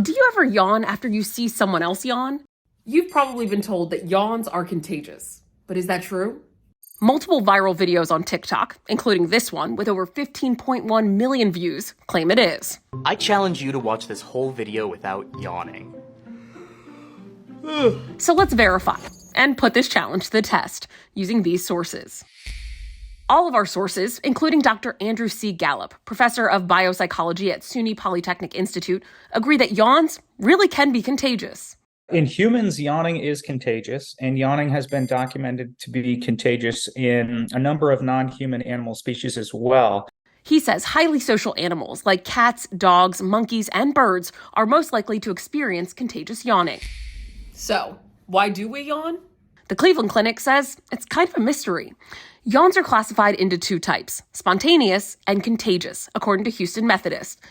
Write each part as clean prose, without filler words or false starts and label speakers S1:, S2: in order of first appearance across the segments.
S1: Do you ever yawn after you see someone else yawn?
S2: You've probably been told that yawns are contagious, but is that true?
S1: Multiple viral videos on TikTok, including this one with over 15.1 million views, claim it is.
S3: I challenge you to watch this whole video without yawning.
S1: So let's verify and put this challenge to the test using these sources. All of our sources, including Dr. Andrew C. Gallup, professor of biopsychology at SUNY Polytechnic Institute, agree that yawns really can be contagious.
S4: In humans, yawning is contagious, and yawning has been documented to be contagious in a number of non-human animal species as well.
S1: He says highly social animals like cats, dogs, monkeys, and birds are most likely to experience contagious yawning.
S2: So, why do we yawn?
S1: The Cleveland Clinic says it's kind of a mystery. Yawns are classified into two types, spontaneous and contagious, according to Houston Methodist.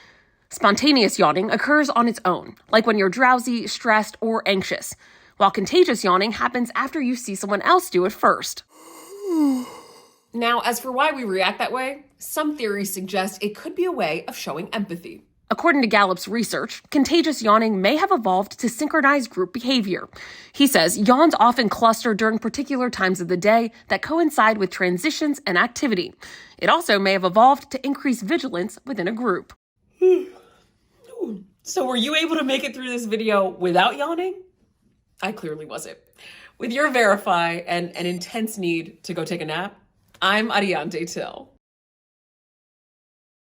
S1: Spontaneous yawning occurs on its own, like when you're drowsy, stressed, or anxious, while contagious yawning happens after you see someone else do it first.
S2: Now, as for why we react that way, some theories suggest it could be a way of showing empathy.
S1: According to Gallup's research, contagious yawning may have evolved to synchronize group behavior. He says yawns often cluster during particular times of the day that coincide with transitions and activity. It also may have evolved to increase vigilance within a group.
S2: So were you able to make it through this video without yawning? I clearly wasn't. With your verify and an intense need to go take a nap, I'm Ariante Till.